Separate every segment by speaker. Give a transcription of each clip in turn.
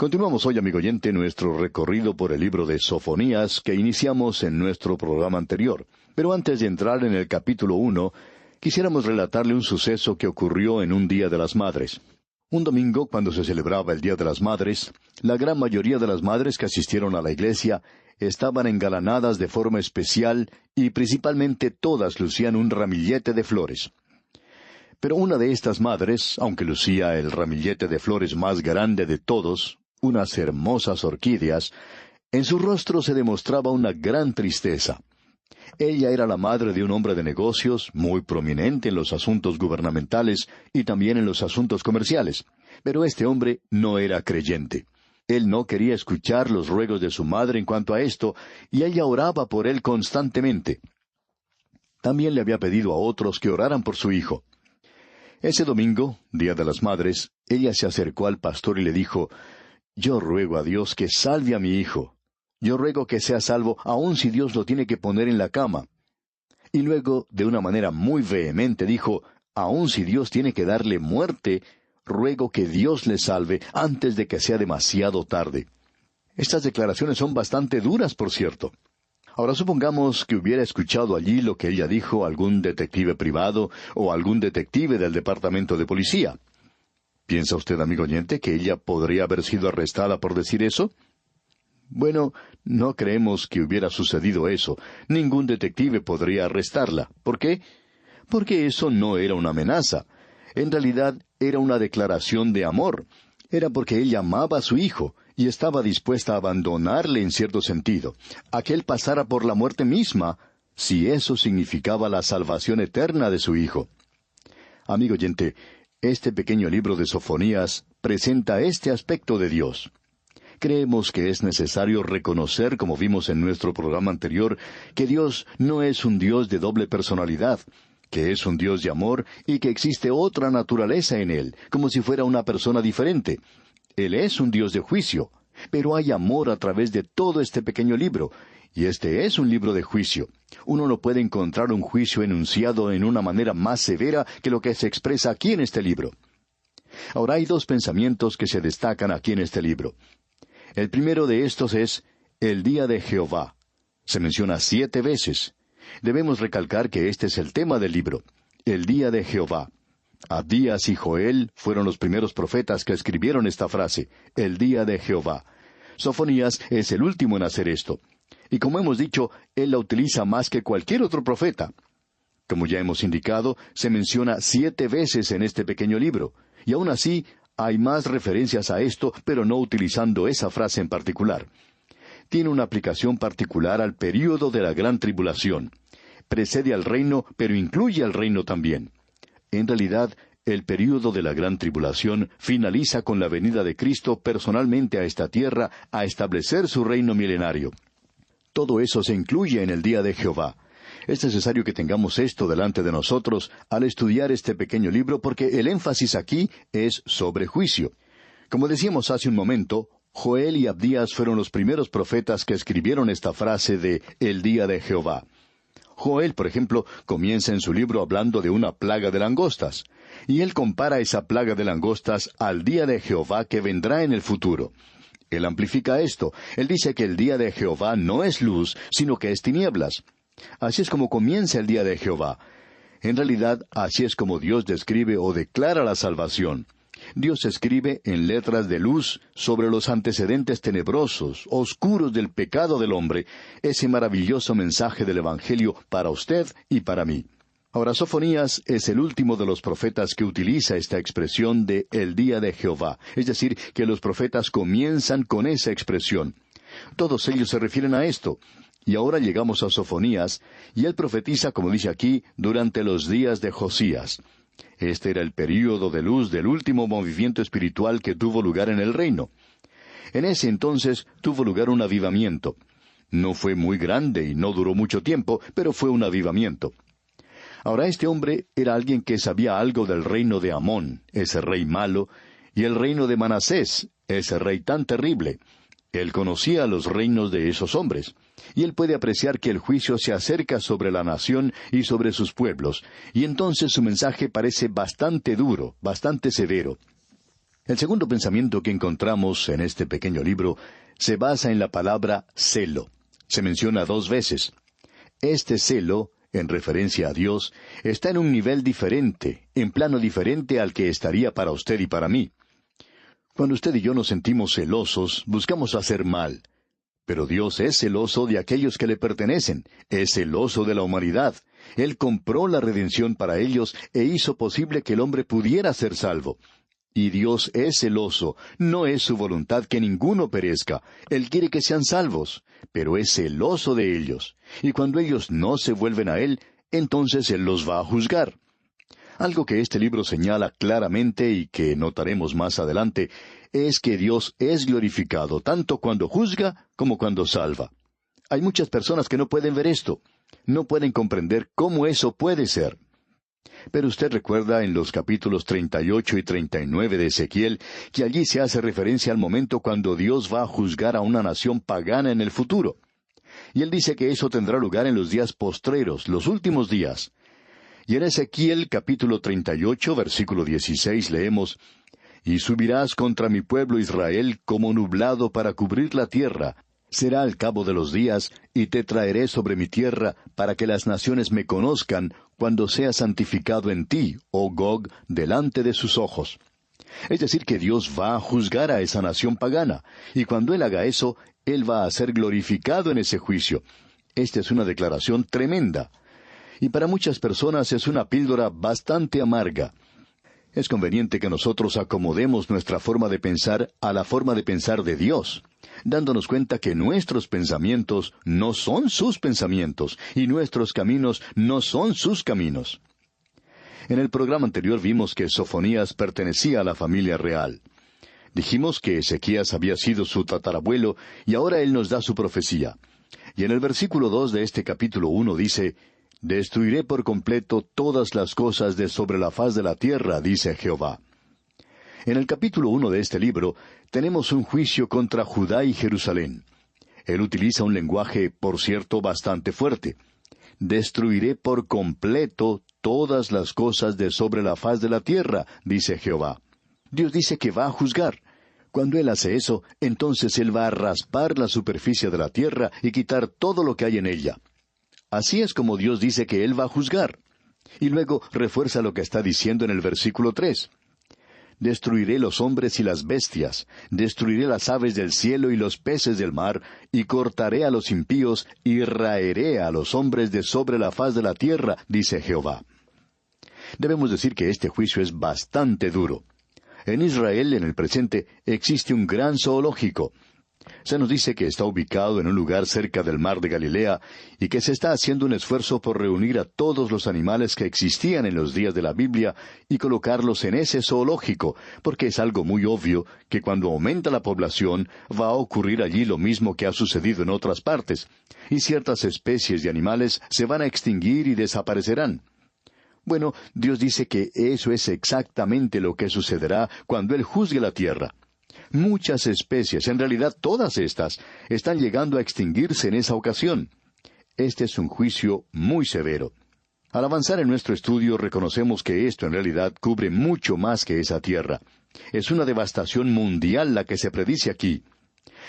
Speaker 1: Continuamos hoy, amigo oyente, nuestro recorrido por el libro de Sofonías que iniciamos en nuestro programa anterior. Pero antes de entrar en el capítulo 1, quisiéramos relatarle un suceso que ocurrió en un Día de las Madres. Un domingo, cuando se celebraba el Día de las Madres, la gran mayoría de las madres que asistieron a la iglesia estaban engalanadas de forma especial y principalmente todas lucían un ramillete de flores. Pero una de estas madres, aunque lucía el ramillete de flores más grande de todos, unas hermosas orquídeas, en su rostro se demostraba una gran tristeza. Ella era la madre de un hombre de negocios muy prominente en los asuntos gubernamentales y también en los asuntos comerciales. Pero este hombre no era creyente. Él no quería escuchar los ruegos de su madre en cuanto a esto, y ella oraba por él constantemente. También le había pedido a otros que oraran por su hijo. Ese domingo, Día de las Madres, ella se acercó al pastor y le dijo: «Yo ruego a Dios que salve a mi hijo. Yo ruego que sea salvo, aun si Dios lo tiene que poner en la cama». Y luego, de una manera muy vehemente, dijo: «Aun si Dios tiene que darle muerte, ruego que Dios le salve antes de que sea demasiado tarde». Estas declaraciones son bastante duras, por cierto. Ahora supongamos que hubiera escuchado allí lo que ella dijo algún detective privado o algún detective del departamento de policía. ¿Piensa usted, amigo oyente, que ella podría haber sido arrestada por decir eso? Bueno, no creemos que hubiera sucedido eso. Ningún detective podría arrestarla. ¿Por qué? Porque eso no era una amenaza. En realidad, era una declaración de amor. Era porque ella amaba a su hijo y estaba dispuesta a abandonarle en cierto sentido, a que él pasara por la muerte misma, si eso significaba la salvación eterna de su hijo. Amigo oyente, este pequeño libro de Sofonías presenta este aspecto de Dios. Creemos que es necesario reconocer, como vimos en nuestro programa anterior, que Dios no es un Dios de doble personalidad, que es un Dios de amor y que existe otra naturaleza en Él, como si fuera una persona diferente. Él es un Dios de juicio, pero hay amor a través de todo este pequeño libro, y este es un libro de juicio. Uno no puede encontrar un juicio enunciado en una manera más severa que lo que se expresa aquí en este libro. Ahora hay dos pensamientos que se destacan aquí en este libro. El primero de estos es el día de Jehová. Se menciona 7 veces. Debemos recalcar que este es el tema del libro, el día de Jehová. Abdías y Joel fueron los primeros profetas que escribieron esta frase, el día de Jehová. Sofonías es el último en hacer esto. Y como hemos dicho, él la utiliza más que cualquier otro profeta. Como ya hemos indicado, se menciona 7 veces en este pequeño libro, y aún así hay más referencias a esto, pero no utilizando esa frase en particular. Tiene una aplicación particular al período de la gran tribulación. Precede al reino, pero incluye al reino también. En realidad, el período de la gran tribulación finaliza con la venida de Cristo personalmente a esta tierra a establecer su reino milenario. Todo eso se incluye en el día de Jehová. Es necesario que tengamos esto delante de nosotros al estudiar este pequeño libro porque el énfasis aquí es sobre juicio. Como decíamos hace un momento, Joel y Abdías fueron los primeros profetas que escribieron esta frase de el día de Jehová. Joel, por ejemplo, comienza en su libro hablando de una plaga de langostas, y él compara esa plaga de langostas al día de Jehová que vendrá en el futuro. Él amplifica esto. Él dice que el día de Jehová no es luz, sino que es tinieblas. Así es como comienza el día de Jehová. En realidad, así es como Dios describe o declara la salvación. Dios escribe en letras de luz sobre los antecedentes tenebrosos, oscuros del pecado del hombre, ese maravilloso mensaje del Evangelio para usted y para mí. Ahora, Sofonías es el último de los profetas que utiliza esta expresión de el día de Jehová, es decir, que los profetas comienzan con esa expresión. Todos ellos se refieren a esto. Y ahora llegamos a Sofonías, y él profetiza, como dice aquí, durante los días de Josías. Este era el período de luz del último movimiento espiritual que tuvo lugar en el reino. En ese entonces tuvo lugar un avivamiento. No fue muy grande y no duró mucho tiempo, pero fue un avivamiento. Ahora este hombre era alguien que sabía algo del reino de Amón, ese rey malo, y el reino de Manasés, ese rey tan terrible. Él conocía los reinos de esos hombres, y él puede apreciar que el juicio se acerca sobre la nación y sobre sus pueblos, y entonces su mensaje parece bastante duro, bastante severo. El segundo pensamiento que encontramos en este pequeño libro se basa en la palabra celo. Se menciona 2 veces. Este celo, en referencia a Dios, está en un nivel diferente, en plano diferente al que estaría para usted y para mí. Cuando usted y yo nos sentimos celosos, buscamos hacer mal. Pero Dios es celoso de aquellos que le pertenecen, es celoso de la humanidad. Él compró la redención para ellos e hizo posible que el hombre pudiera ser salvo. Y Dios es celoso, no es su voluntad que ninguno perezca. Él quiere que sean salvos, pero es celoso de ellos. Y cuando ellos no se vuelven a Él, entonces Él los va a juzgar. Algo que este libro señala claramente y que notaremos más adelante es que Dios es glorificado tanto cuando juzga como cuando salva. Hay muchas personas que no pueden ver esto, no pueden comprender cómo eso puede ser. Pero usted recuerda en los capítulos 38 y 39 de Ezequiel que allí se hace referencia al momento cuando Dios va a juzgar a una nación pagana en el futuro. Y él dice que eso tendrá lugar en los días postreros, los últimos días. Y en Ezequiel capítulo 38, versículo 16 leemos: «Y subirás contra mi pueblo Israel como nublado para cubrir la tierra. Será al cabo de los días, y te traeré sobre mi tierra, para que las naciones me conozcan, cuando sea santificado en ti, oh Gog, delante de sus ojos». Es decir, que Dios va a juzgar a esa nación pagana, y cuando Él haga eso, Él va a ser glorificado en ese juicio. Esta es una declaración tremenda. Y para muchas personas es una píldora bastante amarga. Es conveniente que nosotros acomodemos nuestra forma de pensar a la forma de pensar de Dios, dándonos cuenta que nuestros pensamientos no son sus pensamientos, y nuestros caminos no son sus caminos. En el programa anterior vimos que Sofonías pertenecía a la familia real. Dijimos que Ezequías había sido su tatarabuelo, y ahora él nos da su profecía. Y en el versículo 2 de este capítulo 1 dice: «Destruiré por completo todas las cosas de sobre la faz de la tierra, dice Jehová». En el capítulo 1 de este libro tenemos un juicio contra Judá y Jerusalén. Él utiliza un lenguaje, por cierto, bastante fuerte. «Destruiré por completo todas las cosas de sobre la faz de la tierra», dice Jehová. Dios dice que va a juzgar. Cuando Él hace eso, entonces Él va a raspar la superficie de la tierra y quitar todo lo que hay en ella. Así es como Dios dice que Él va a juzgar. Y luego refuerza lo que está diciendo en el versículo 3. «Destruiré los hombres y las bestias, destruiré las aves del cielo y los peces del mar, y cortaré a los impíos, y raeré a los hombres de sobre la faz de la tierra», dice Jehová. Debemos decir que este juicio es bastante duro. En Israel, en el presente, existe un gran zoológico. Se nos dice que está ubicado en un lugar cerca del mar de Galilea y que se está haciendo un esfuerzo por reunir a todos los animales que existían en los días de la Biblia y colocarlos en ese zoológico, porque es algo muy obvio que cuando aumenta la población va a ocurrir allí lo mismo que ha sucedido en otras partes, y ciertas especies de animales se van a extinguir y desaparecerán. Bueno, Dios dice que eso es exactamente lo que sucederá cuando Él juzgue la tierra. Muchas especies, en realidad todas estas, están llegando a extinguirse en esa ocasión. Este es un juicio muy severo. Al avanzar en nuestro estudio reconocemos que esto en realidad cubre mucho más que esa tierra. Es una devastación mundial la que se predice aquí.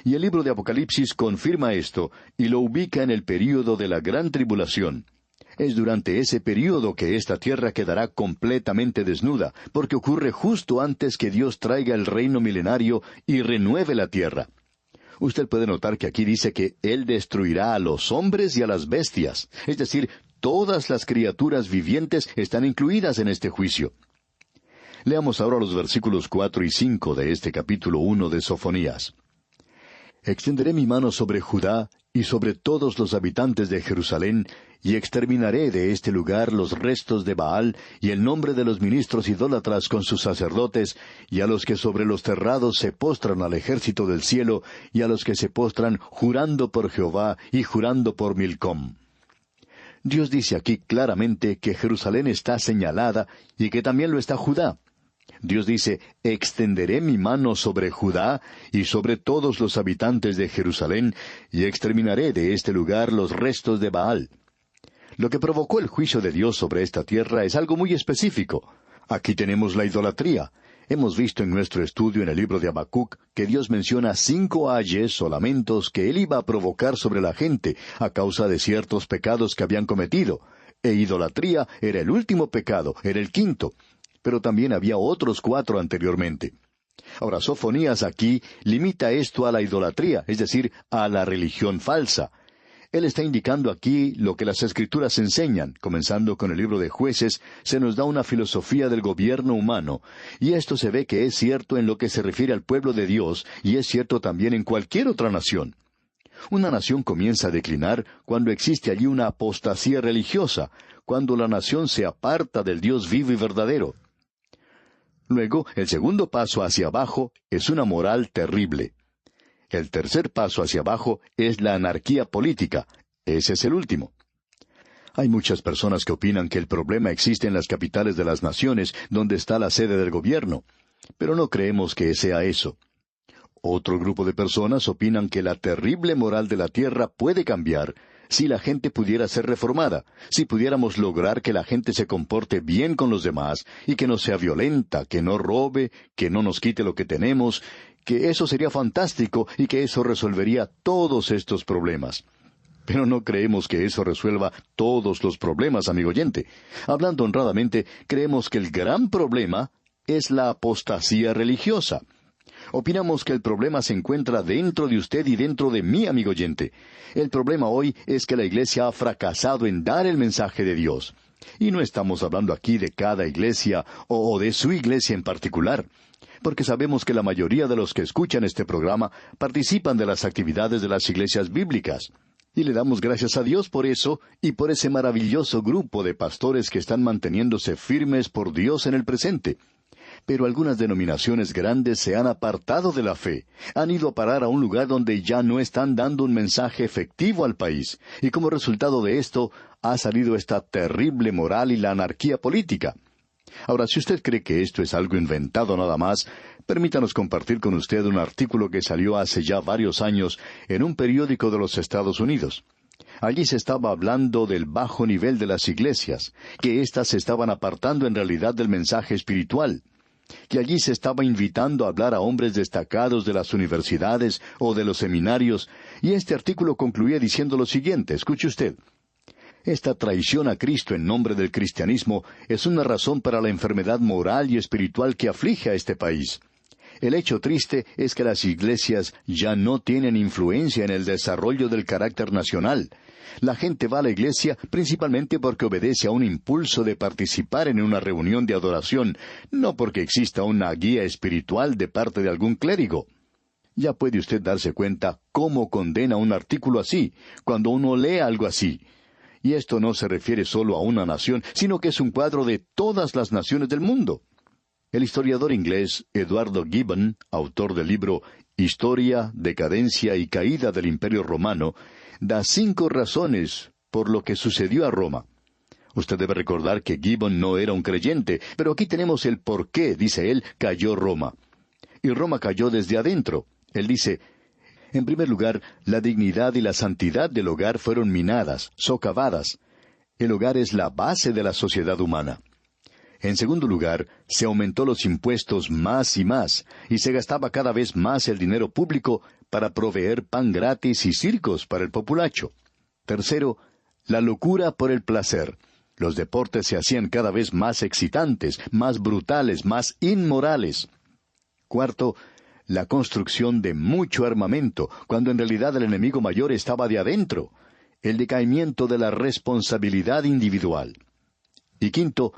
Speaker 1: Y el libro de Apocalipsis confirma esto y lo ubica en el período de la gran tribulación. Es durante ese período que esta tierra quedará completamente desnuda, porque ocurre justo antes que Dios traiga el reino milenario y renueve la tierra. Usted puede notar que aquí dice que Él destruirá a los hombres y a las bestias, es decir, todas las criaturas vivientes están incluidas en este juicio. Leamos ahora los versículos 4 y 5 de este capítulo 1 de Sofonías. «Extenderé mi mano sobre Judá y sobre todos los habitantes de Jerusalén, y exterminaré de este lugar los restos de Baal, y el nombre de los ministros idólatras con sus sacerdotes, y a los que sobre los terrados se postran al ejército del cielo, y a los que se postran jurando por Jehová y jurando por Milcom». Dios dice aquí claramente que Jerusalén está señalada, y que también lo está Judá. Dios dice: «Extenderé mi mano sobre Judá y sobre todos los habitantes de Jerusalén, y exterminaré de este lugar los restos de Baal». Lo que provocó el juicio de Dios sobre esta tierra es algo muy específico. Aquí tenemos la idolatría. Hemos visto en nuestro estudio en el libro de Habacuc que Dios menciona 5 ayes o lamentos que Él iba a provocar sobre la gente a causa de ciertos pecados que habían cometido. E idolatría era el último pecado, era el quinto. Pero también había otros 4 anteriormente. Ahora, Sofonías aquí limita esto a la idolatría, es decir, a la religión falsa. Él está indicando aquí lo que las Escrituras enseñan. Comenzando con el libro de Jueces, se nos da una filosofía del gobierno humano, y esto se ve que es cierto en lo que se refiere al pueblo de Dios, y es cierto también en cualquier otra nación. Una nación comienza a declinar cuando existe allí una apostasía religiosa, cuando la nación se aparta del Dios vivo y verdadero. Luego, el segundo paso hacia abajo es una moral terrible. El tercer paso hacia abajo es la anarquía política. Ese es el último. Hay muchas personas que opinan que el problema existe en las capitales de las naciones, donde está la sede del gobierno, pero no creemos que sea eso. Otro grupo de personas opinan que la terrible moral de la tierra puede cambiar si la gente pudiera ser reformada, si pudiéramos lograr que la gente se comporte bien con los demás y que no sea violenta, que no robe, que no nos quite lo que tenemos, que eso sería fantástico y que eso resolvería todos estos problemas. Pero no creemos que eso resuelva todos los problemas, amigo oyente. Hablando honradamente, creemos que el gran problema es la apostasía religiosa. Opinamos que el problema se encuentra dentro de usted y dentro de mí, amigo oyente. El problema hoy es que la iglesia ha fracasado en dar el mensaje de Dios. Y no estamos hablando aquí de cada iglesia o de su iglesia en particular, porque sabemos que la mayoría de los que escuchan este programa participan de las actividades de las iglesias bíblicas. Y le damos gracias a Dios por eso y por ese maravilloso grupo de pastores que están manteniéndose firmes por Dios en el presente. Pero algunas denominaciones grandes se han apartado de la fe, han ido a parar a un lugar donde ya no están dando un mensaje efectivo al país, y como resultado de esto ha salido esta terrible moral y la anarquía política. Ahora, si usted cree que esto es algo inventado nada más, permítanos compartir con usted un artículo que salió hace ya varios años en un periódico de los Estados Unidos. Allí se estaba hablando del bajo nivel de las iglesias, que éstas se estaban apartando en realidad del mensaje espiritual, que allí se estaba invitando a hablar a hombres destacados de las universidades o de los seminarios, y este artículo concluía diciendo lo siguiente, escuche usted. Esta traición a Cristo en nombre del cristianismo es una razón para la enfermedad moral y espiritual que aflige a este país. El hecho triste es que las iglesias ya no tienen influencia en el desarrollo del carácter nacional. La gente va a la iglesia principalmente porque obedece a un impulso de participar en una reunión de adoración, no porque exista una guía espiritual de parte de algún clérigo. Ya puede usted darse cuenta cómo condena un artículo así, cuando uno lee algo así. Y esto no se refiere solo a una nación, sino que es un cuadro de todas las naciones del mundo. El historiador inglés Eduardo Gibbon, autor del libro Historia, Decadencia y Caída del Imperio Romano, da 5 razones por lo que sucedió a Roma. Usted debe recordar que Gibbon no era un creyente, pero aquí tenemos el por qué, dice él, cayó Roma. Y Roma cayó desde adentro. Él dice, en primer lugar, la dignidad y la santidad del hogar fueron minadas, socavadas. El hogar es la base de la sociedad humana. En segundo lugar, se aumentó los impuestos más y se gastaba cada vez más el dinero público para proveer pan gratis y circos para el populacho. Tercero, la locura por el placer. Los deportes se hacían cada vez más excitantes, más brutales, más inmorales. Cuarto, la construcción de mucho armamento, cuando en realidad el enemigo mayor estaba de adentro. El decaimiento de la responsabilidad individual. Y quinto,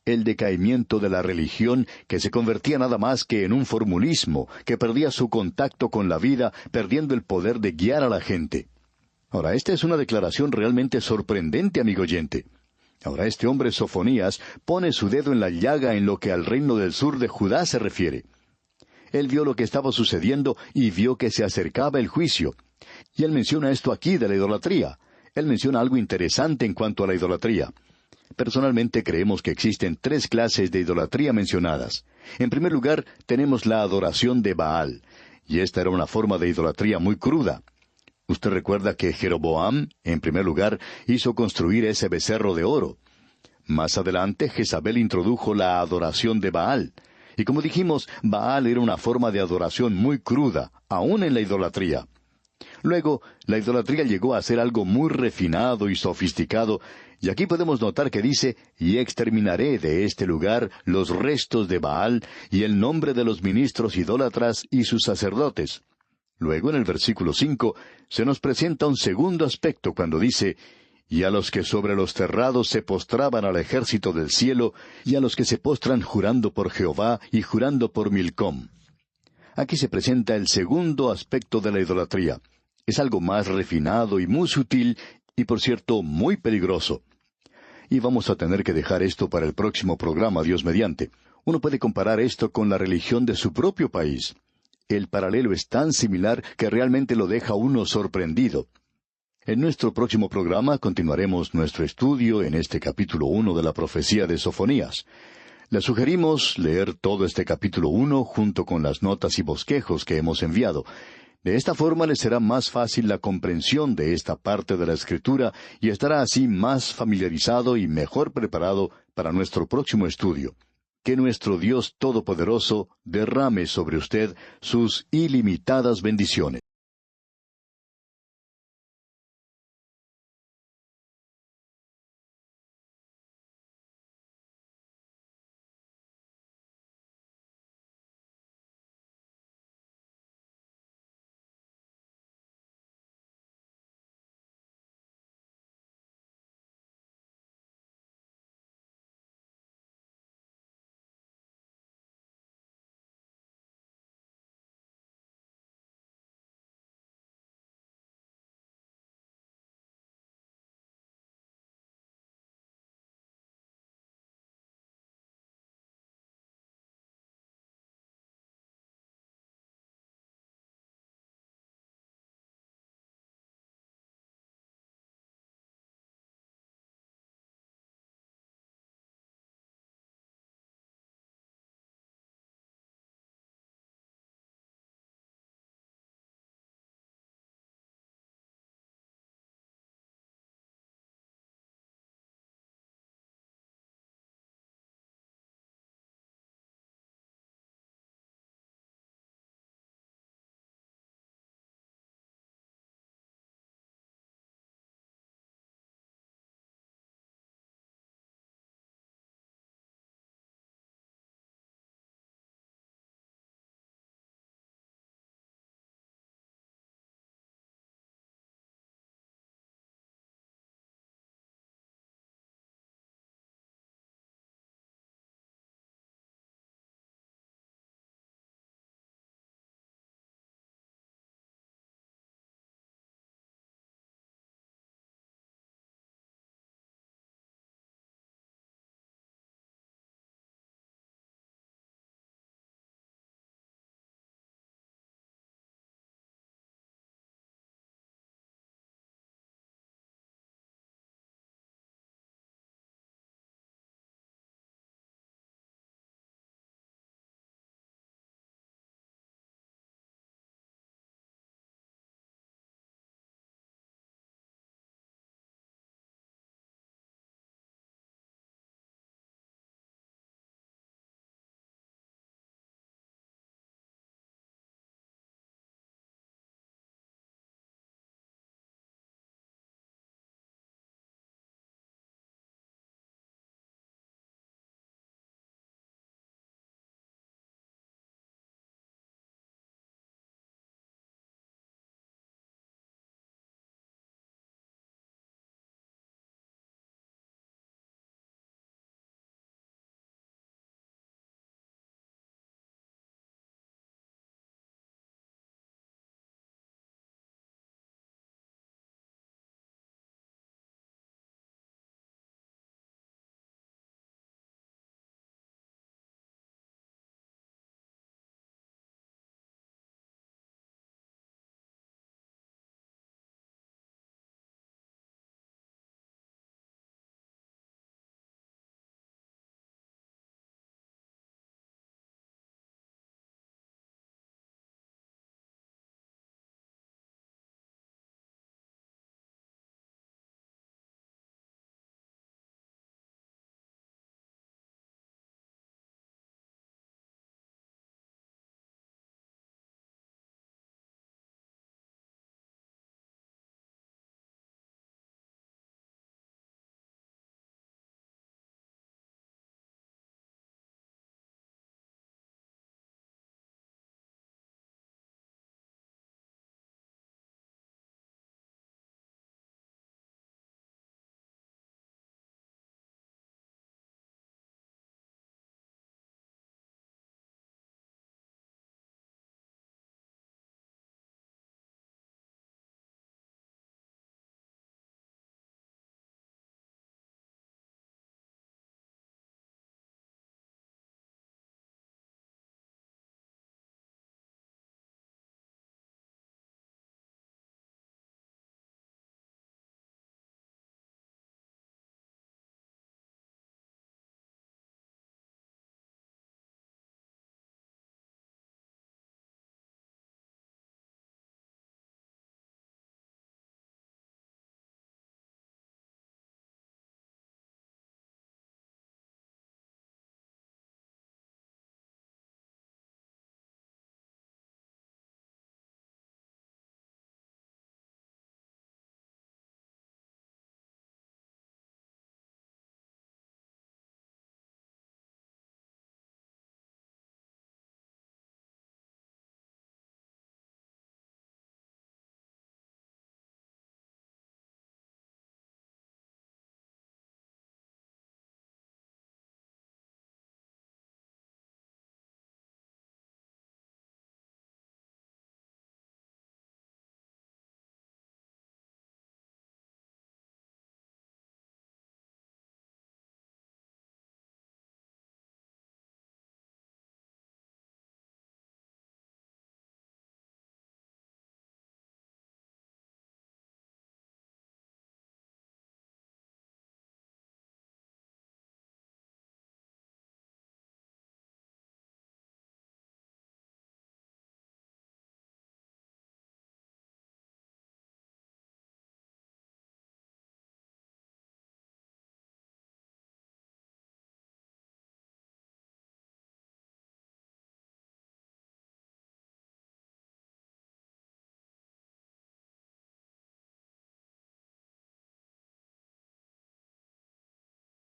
Speaker 1: el decaimiento de la religión, que se convertía nada más que en un formulismo, que perdía su contacto con la vida, perdiendo el poder de guiar a la gente. Ahora, esta es una declaración realmente sorprendente, amigo oyente. Ahora, este hombre Sofonías pone su dedo en la llaga en lo que al reino del sur de Judá se refiere. Él vio lo que estaba sucediendo y vio que se acercaba el juicio. Y él menciona esto aquí de la idolatría. Él menciona algo interesante en cuanto a la idolatría. Personalmente creemos que existen 3 clases de idolatría mencionadas. En primer lugar, tenemos la adoración de Baal, y esta era una forma de idolatría muy cruda. Usted recuerda que Jeroboam, en primer lugar, hizo construir ese becerro de oro. Más adelante, Jezabel introdujo la adoración de Baal, Y como dijimos, Baal era una forma de adoración muy cruda, aún en la idolatría. Luego, la idolatría llegó a ser algo muy refinado y sofisticado, y aquí podemos notar que dice, y exterminaré de este lugar los restos de Baal y el nombre de los ministros idólatras y sus sacerdotes. Luego, en el versículo 5, se nos presenta un segundo aspecto cuando dice, y a los que sobre los terrados se postraban al ejército del cielo, y a los que se postran jurando por Jehová y jurando por Milcom. Aquí se presenta el segundo aspecto de la idolatría. Es algo más refinado y muy sutil, y por cierto, muy peligroso. Y vamos a tener que dejar esto para el próximo programa, Dios mediante. Uno puede comparar esto con la religión de su propio país. El paralelo es tan similar que realmente lo deja uno sorprendido. En nuestro próximo programa continuaremos nuestro estudio en este capítulo 1 de la profecía de Sofonías. Le sugerimos leer todo este capítulo 1 junto con las notas y bosquejos que hemos enviado. De esta forma le será más fácil la comprensión de esta parte de la Escritura y estará así más familiarizado y mejor preparado para nuestro próximo estudio. Que nuestro Dios Todopoderoso derrame sobre usted sus ilimitadas bendiciones.